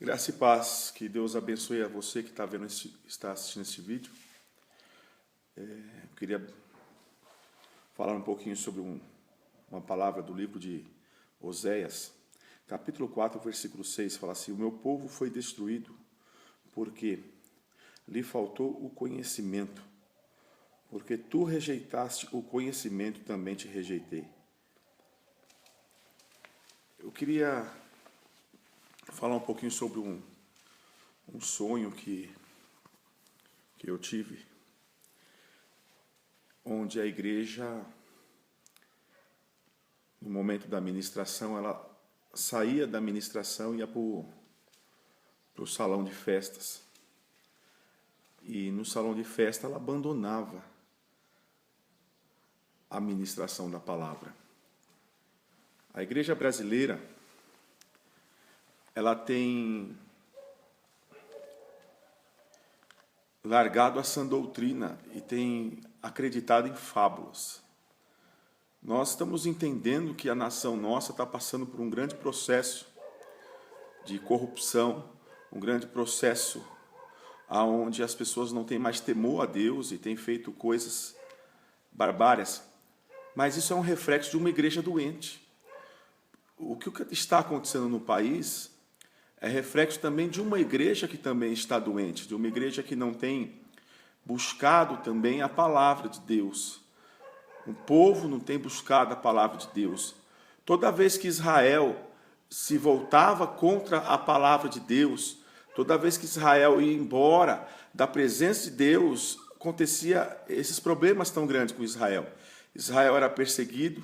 Graça e paz, que Deus abençoe a você que está assistindo esse vídeo. Eu queria falar um pouquinho sobre uma palavra do livro de Oséias, capítulo 4, versículo 6, fala assim: o meu povo foi destruído porque lhe faltou o conhecimento, porque tu rejeitaste o conhecimento, também te rejeitei. Eu queria falar um pouquinho sobre um sonho que eu tive, onde a igreja, no momento da ministração, ela saía da ministração e ia para o salão de festas. E no salão de festa ela abandonava a ministração da palavra. A igreja brasileira, ela tem largado a sã doutrina e tem acreditado em fábulas. Nós estamos entendendo que a nação nossa está passando por um grande processo de corrupção, um grande processo onde as pessoas não têm mais temor a Deus e têm feito coisas barbárias. Mas isso é um reflexo de uma igreja doente. O que está acontecendo no país é reflexo também de uma igreja que também está doente, de uma igreja que não tem buscado também a palavra de Deus. O povo não tem buscado a palavra de Deus. Toda vez que Israel se voltava contra a palavra de Deus, toda vez que Israel ia embora da presença de Deus, acontecia esses problemas tão grandes com Israel. Israel era perseguido,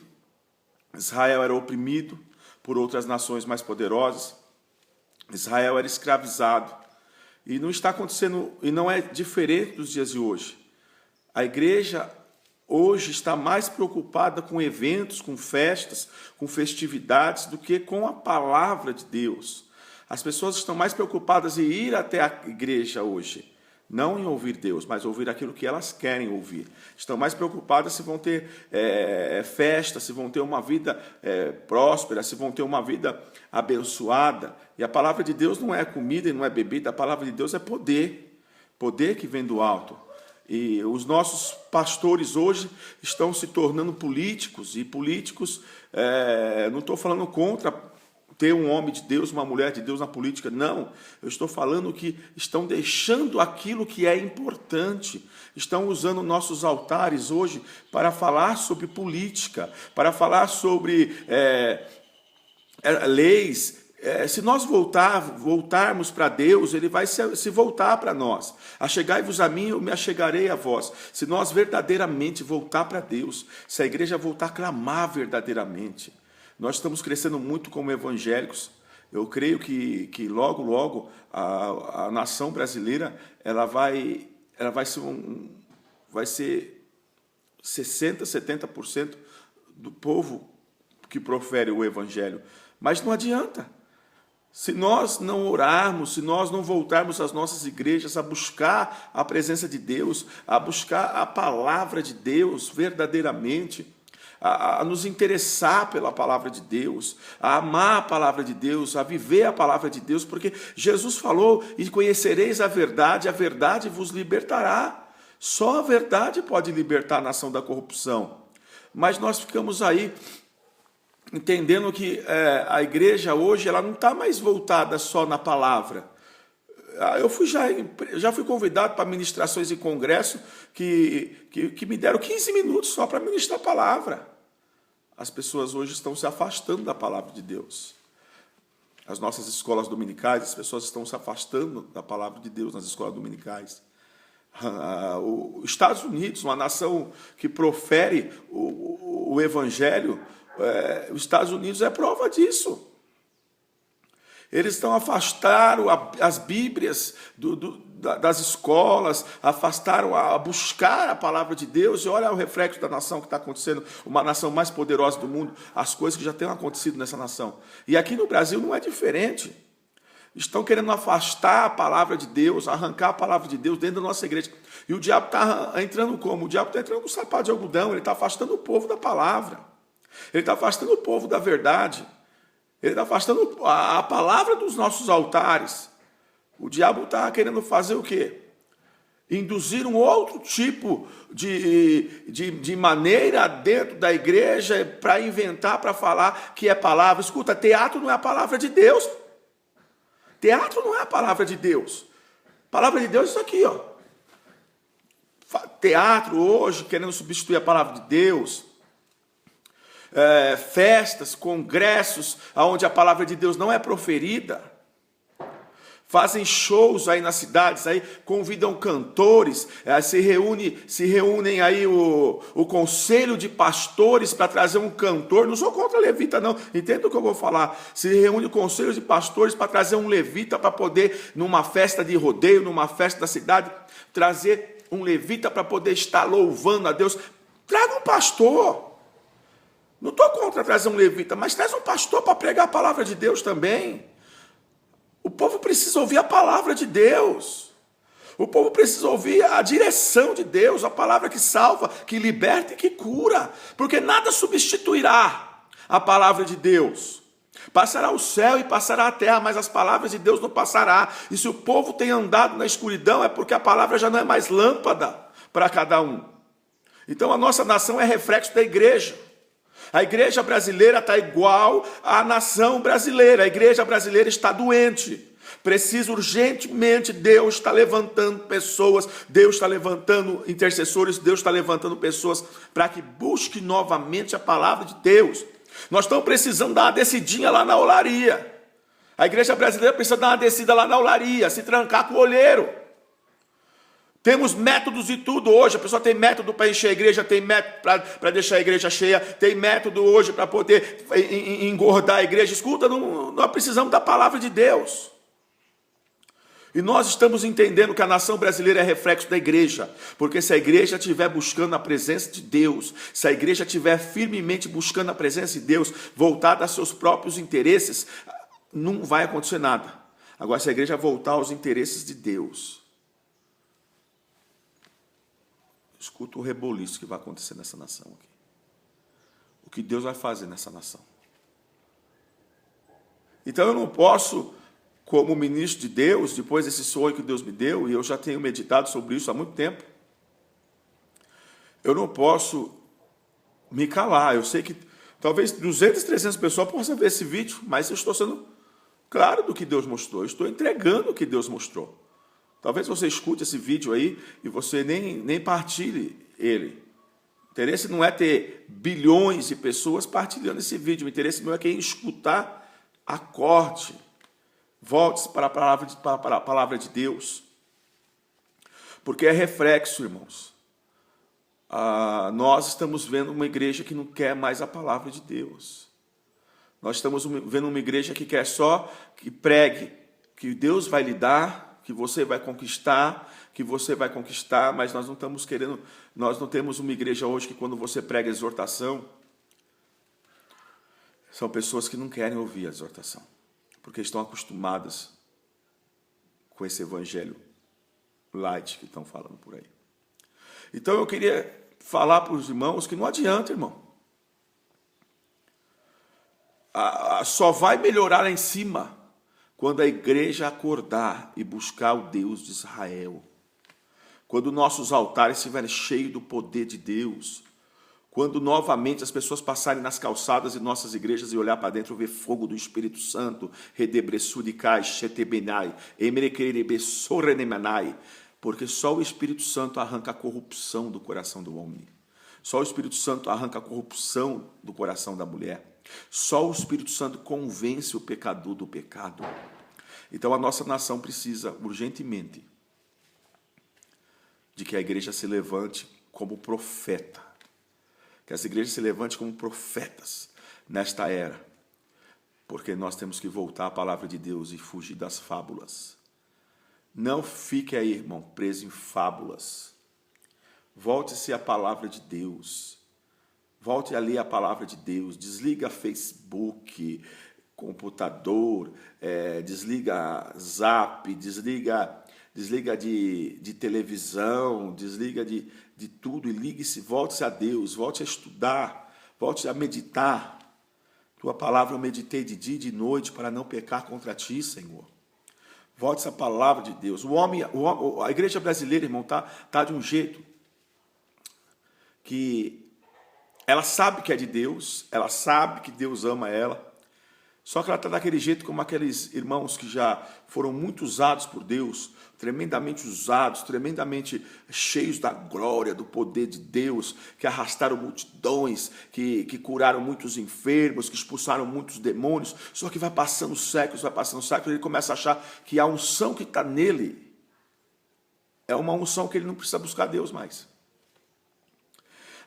Israel era oprimido por outras nações mais poderosas, Israel era escravizado. E não está acontecendo, e não é diferente dos dias de hoje. A igreja hoje está mais preocupada com eventos, com festas, com festividades, do que com a palavra de Deus. As pessoas estão mais preocupadas em ir até a igreja hoje, não em ouvir Deus, mas ouvir aquilo que elas querem ouvir. Estão mais preocupadas se vão ter festa, se vão ter uma vida próspera, se vão ter uma vida abençoada. E a palavra de Deus não é comida e não é bebida, a palavra de Deus é poder, poder que vem do alto. E os nossos pastores hoje estão se tornando políticos, e políticos, não estou falando contra ter um homem de Deus, uma mulher de Deus na política, não. Eu estou falando que estão deixando aquilo que é importante. Estão usando nossos altares hoje para falar sobre política, para falar sobre leis. Se nós voltarmos para Deus, Ele vai se voltar para nós. Achegai-vos a mim, eu me achegarei a vós. Se nós verdadeiramente voltar para Deus, se a igreja voltar a clamar verdadeiramente. Nós estamos crescendo muito como evangélicos. Eu creio que logo, logo, a nação brasileira vai ser 60%, 70% do povo que profere o evangelho. Mas não adianta. Se nós não orarmos, se nós não voltarmos às nossas igrejas a buscar a presença de Deus, a buscar a palavra de Deus verdadeiramente, a nos interessar pela palavra de Deus, a amar a palavra de Deus, a viver a palavra de Deus, porque Jesus falou: e conhecereis a verdade vos libertará. Só a verdade pode libertar a nação da corrupção. Mas nós ficamos aí entendendo que a igreja hoje ela não está mais voltada só na palavra. Eu já fui convidado para ministrações em congresso que me deram 15 minutos só para ministrar a palavra. As pessoas hoje estão se afastando da palavra de Deus. As nossas escolas dominicais, as pessoas estão se afastando da palavra de Deus nas escolas dominicais. Os Estados Unidos, uma nação que profere o evangelho, os Estados Unidos é prova disso. Eles estão afastando as Bíblias das escolas, afastaram a buscar a palavra de Deus. E olha o reflexo da nação que está acontecendo, uma nação mais poderosa do mundo, as coisas que já têm acontecido nessa nação. E aqui no Brasil não é diferente. Estão querendo afastar a palavra de Deus, arrancar a palavra de Deus dentro da nossa igreja. E o diabo está entrando como? O diabo está entrando com sapato de algodão, ele está afastando o povo da palavra. Ele está afastando o povo da verdade. Ele está afastando a palavra dos nossos altares. O diabo está querendo fazer o quê? Induzir um outro tipo de maneira dentro da igreja para inventar, para falar que é palavra. Escuta, teatro não é a palavra de Deus. Teatro não é a palavra de Deus. A palavra de Deus é isso aqui, ó. Teatro hoje, querendo substituir a palavra de Deus. Festas, congressos, onde a palavra de Deus não é proferida. Fazem shows aí nas cidades, aí convidam cantores, se reúnem aí o conselho de pastores para trazer um cantor. Não sou contra levita, não. Entenda o que eu vou falar. Se reúne o conselho de pastores para trazer um levita para poder, numa festa de rodeio, numa festa da cidade, trazer um levita para poder estar louvando a Deus. Traga um pastor. Não estou contra trazer um levita, mas traz um pastor para pregar a palavra de Deus também. O povo precisa ouvir a palavra de Deus. O povo precisa ouvir a direção de Deus, a palavra que salva, que liberta e que cura. Porque nada substituirá a palavra de Deus. Passará o céu e passará a terra, mas as palavras de Deus não passará. E se o povo tem andado na escuridão, é porque a palavra já não é mais lâmpada para cada um. Então a nossa nação é reflexo da igreja. A igreja brasileira está igual à nação brasileira. A igreja brasileira está doente. Precisa urgentemente, Deus está levantando pessoas, Deus está levantando intercessores, Deus está levantando pessoas para que busque novamente a palavra de Deus. Nós estamos precisando dar uma descidinha lá na olaria. A igreja brasileira precisa dar uma descida lá na olaria, se trancar com o olheiro. Temos métodos e tudo hoje. A pessoa tem método para encher a igreja, tem método para deixar a igreja cheia, tem método hoje para poder engordar a igreja. Escuta, nós precisamos da palavra de Deus. E nós estamos entendendo que a nação brasileira é reflexo da igreja, porque se a igreja estiver buscando a presença de Deus, se a igreja estiver firmemente buscando a presença de Deus, voltada a seus próprios interesses, não vai acontecer nada. Agora, se a igreja voltar aos interesses de Deus, escuta o reboliço que vai acontecer nessa nação aqui. O que Deus vai fazer nessa nação. Então eu não posso, como ministro de Deus, depois desse sonho que Deus me deu, e eu já tenho meditado sobre isso há muito tempo, eu não posso me calar. Eu sei que talvez 200, 300 pessoas possam ver esse vídeo, mas eu estou sendo claro do que Deus mostrou. Eu estou entregando o que Deus mostrou. Talvez você escute esse vídeo aí e você nem partilhe ele. O interesse não é ter bilhões de pessoas partilhando esse vídeo. O interesse meu é quem escutar, acorde. Volte-se para a palavra de Deus. Porque é reflexo, irmãos. Nós estamos vendo uma igreja que não quer mais a palavra de Deus. Nós estamos vendo uma igreja que quer só que pregue, que Deus vai lhe dar, que você vai conquistar, mas nós não estamos querendo, nós não temos uma igreja hoje que quando você prega exortação, são pessoas que não querem ouvir a exortação, porque estão acostumadas com esse evangelho light que estão falando por aí. Então eu queria falar para os irmãos que não adianta, irmão. Só vai melhorar lá em cima quando a igreja acordar e buscar o Deus de Israel. Quando nossos altares estiverem cheios do poder de Deus. Quando novamente as pessoas passarem nas calçadas de nossas igrejas e olhar para dentro e ver fogo do Espírito Santo. Porque só o Espírito Santo arranca a corrupção do coração do homem. Só o Espírito Santo arranca a corrupção do coração da mulher. Só o Espírito Santo convence o pecador do pecado. Então a nossa nação precisa urgentemente de que a igreja se levante como profeta. Que as igrejas se levantem como profetas nesta era. Porque nós temos que voltar à palavra de Deus e fugir das fábulas. Não fique aí, irmão, preso em fábulas. Volte-se à palavra de Deus. Volte a ler a palavra de Deus. Desliga Facebook, computador, desliga Zap, desliga de televisão, desliga de tudo e ligue-se, volte-se a Deus, volte a estudar, volte a meditar. Tua palavra eu meditei de dia e de noite para não pecar contra ti, Senhor. Volte essa palavra de Deus. A igreja brasileira, irmão, tá de um jeito que ela sabe que é de Deus, ela sabe que Deus ama ela, só que ela está daquele jeito como aqueles irmãos que já foram muito usados por Deus, tremendamente usados, tremendamente cheios da glória, do poder de Deus, que arrastaram multidões, que curaram muitos enfermos, que expulsaram muitos demônios, só que vai passando séculos, ele começa a achar que a unção que está nele é uma unção que ele não precisa buscar Deus mais.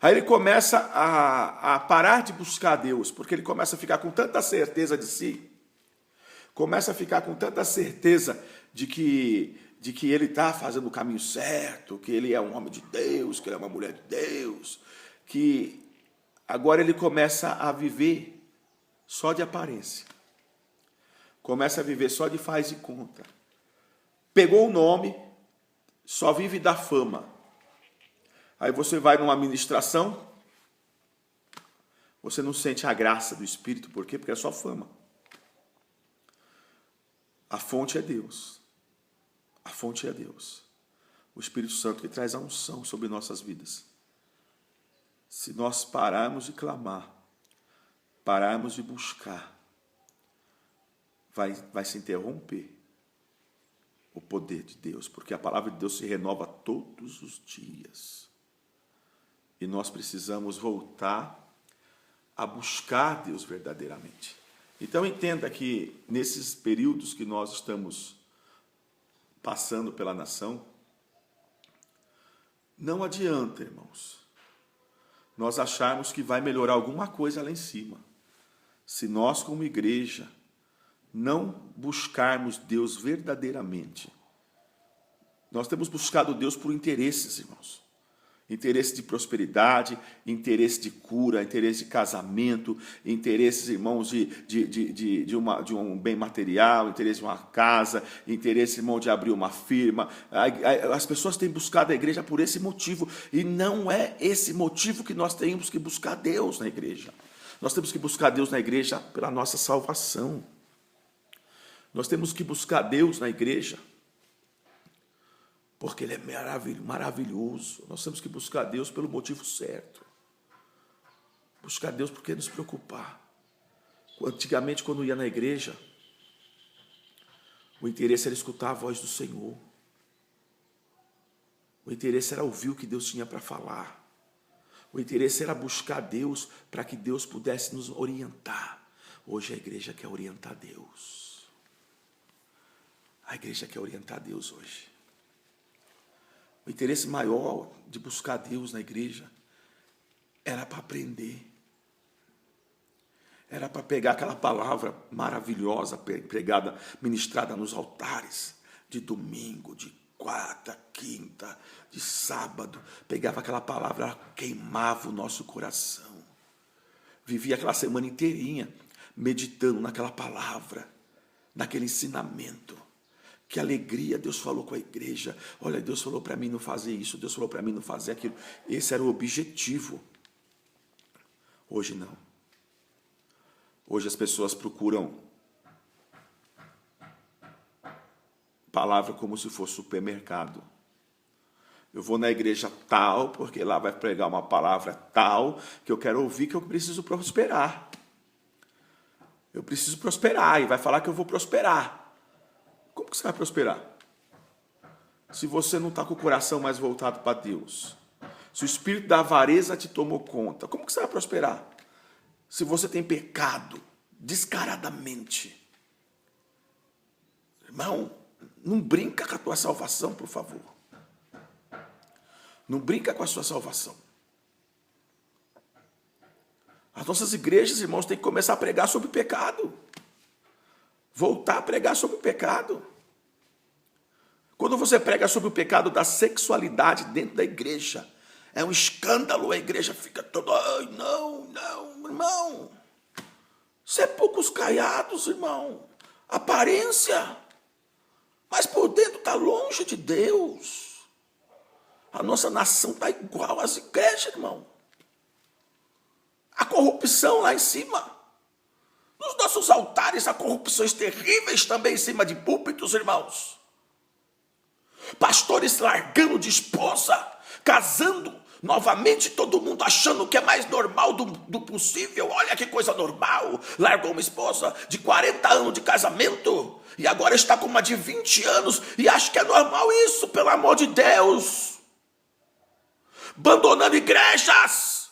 Aí ele começa a parar de buscar Deus, porque ele começa a ficar com tanta certeza de si, começa a ficar com tanta certeza de que ele está fazendo o caminho certo, que ele é um homem de Deus, que ele é uma mulher de Deus, que agora ele começa a viver só de aparência, começa a viver só de faz de conta. Pegou o nome, só vive da fama. Aí você vai numa ministração, você não sente a graça do Espírito, por quê? Porque é só fama. A fonte é Deus. A fonte é Deus. O Espírito Santo que traz a unção sobre nossas vidas. Se nós pararmos de clamar, pararmos de buscar, vai se interromper o poder de Deus, porque a palavra de Deus se renova todos os dias. E nós precisamos voltar a buscar Deus verdadeiramente. Então entenda que nesses períodos que nós estamos passando pela nação, não adianta, irmãos, nós acharmos que vai melhorar alguma coisa lá em cima. Se nós, como igreja, não buscarmos Deus verdadeiramente, nós temos buscado Deus por interesses, irmãos. Interesse de prosperidade, interesse de cura, interesse de casamento, interesses, irmãos, de um bem material, interesse de uma casa, interesse, irmão, de abrir uma firma. As pessoas têm buscado a igreja por esse motivo, e não é esse motivo que nós temos que buscar Deus na igreja. Nós temos que buscar Deus na igreja pela nossa salvação. Nós temos que buscar Deus na igreja porque Ele é maravilhoso. Nós temos que buscar Deus pelo motivo certo. Buscar Deus porque nos preocupar. Antigamente, quando ia na igreja, o interesse era escutar a voz do Senhor. O interesse era ouvir o que Deus tinha para falar. O interesse era buscar Deus para que Deus pudesse nos orientar. Hoje a igreja quer orientar Deus. A igreja quer orientar Deus hoje. O interesse maior de buscar Deus na igreja era para aprender. Era para pegar aquela palavra maravilhosa, pregada, ministrada nos altares, de domingo, de quarta, quinta, de sábado. Pegava aquela palavra, ela queimava o nosso coração. Vivia aquela semana inteirinha meditando naquela palavra, naquele ensinamento. Que alegria, Deus falou com a igreja. Olha, Deus falou para mim não fazer isso, Deus falou para mim não fazer aquilo. Esse era o objetivo. Hoje não. Hoje as pessoas procuram palavra como se fosse supermercado. Eu vou na igreja tal, porque lá vai pregar uma palavra tal, que eu quero ouvir, que eu preciso prosperar. Eu preciso prosperar, e vai falar que eu vou prosperar. Como que você vai prosperar? Se você não está com o coração mais voltado para Deus. Se o espírito da avareza te tomou conta, como que você vai prosperar? Se você tem pecado descaradamente. Irmão, não brinca com a tua salvação, por favor. Não brinca com a sua salvação. As nossas igrejas, irmãos, têm que começar a pregar sobre pecado. Voltar a pregar sobre o pecado. Quando você prega sobre o pecado da sexualidade dentro da igreja, é um escândalo, a igreja fica toda, ai, não, irmão. Sepulcros caiados, irmão. Aparência. Mas por dentro está longe de Deus. A nossa nação está igual às igrejas, irmão. A corrupção lá em cima. Nos nossos altares há corrupções terríveis também em cima de púlpitos, irmãos. Pastores largando de esposa, casando novamente, todo mundo achando que é mais normal do possível. Olha que coisa normal. Largou uma esposa de 40 anos de casamento e agora está com uma de 20 anos e acha que é normal isso, pelo amor de Deus. Abandonando igrejas.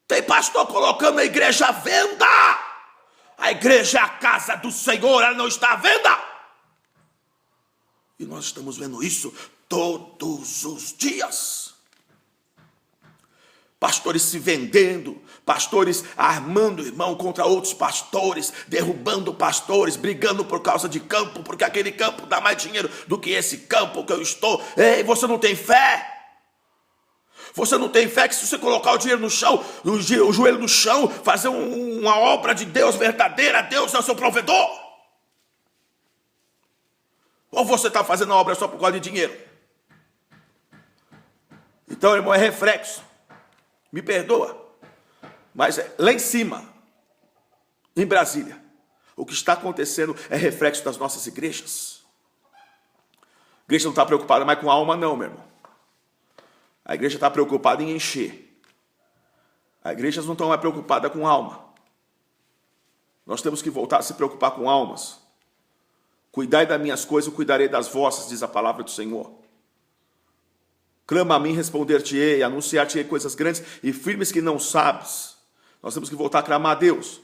Tem pastor colocando a igreja à venda. A igreja é a casa do Senhor, ela não está à venda. E nós estamos vendo isso todos os dias. Pastores se vendendo, pastores armando, irmão, contra outros pastores, derrubando pastores, brigando por causa de campo, porque aquele campo dá mais dinheiro do que esse campo que eu estou. Ei, você não tem fé? Você não tem fé que se você colocar o dinheiro no chão, o joelho no chão, fazer uma obra de Deus verdadeira, Deus é o seu provedor? Ou você está fazendo a obra só por causa de dinheiro? Então, irmão, é reflexo. Me perdoa. Mas lá em cima, em Brasília, o que está acontecendo é reflexo das nossas igrejas. A igreja não está preocupada mais com a alma, não, meu irmão. A igreja está preocupada em encher. A igreja não está mais preocupada com alma. Nós temos que voltar a se preocupar com almas. Cuidai das minhas coisas, eu cuidarei das vossas, diz a palavra do Senhor. Clama a mim, responder-te-ei, anunciar-te-ei coisas grandes e firmes que não sabes. Nós temos que voltar a clamar a Deus.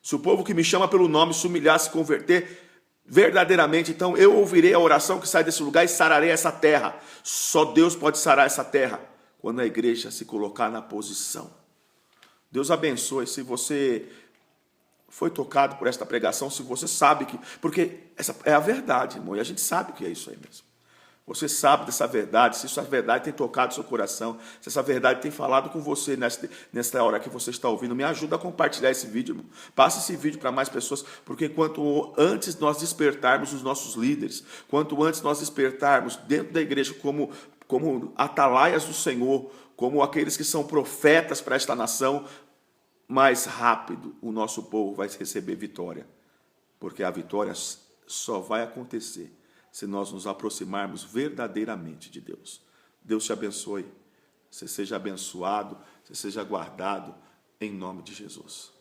Se o povo que me chama pelo nome se humilhar, se converter verdadeiramente, então eu ouvirei a oração que sai desse lugar e sararei essa terra. Só Deus pode sarar essa terra quando a igreja se colocar na posição. Deus abençoe. Se você foi tocado por esta pregação, se você sabe que... Porque essa é a verdade, irmão, e a gente sabe que é isso aí mesmo. Você sabe dessa verdade, se essa verdade tem tocado seu coração, se essa verdade tem falado com você nesta hora que você está ouvindo, me ajuda a compartilhar esse vídeo, irmão. Passe esse vídeo para mais pessoas, porque quanto antes nós despertarmos os nossos líderes, quanto antes nós despertarmos dentro da igreja como atalaias do Senhor, como aqueles que são profetas para esta nação, mais rápido o nosso povo vai receber vitória. Porque a vitória só vai acontecer se nós nos aproximarmos verdadeiramente de Deus. Deus te abençoe. Você seja abençoado, você seja guardado, em nome de Jesus.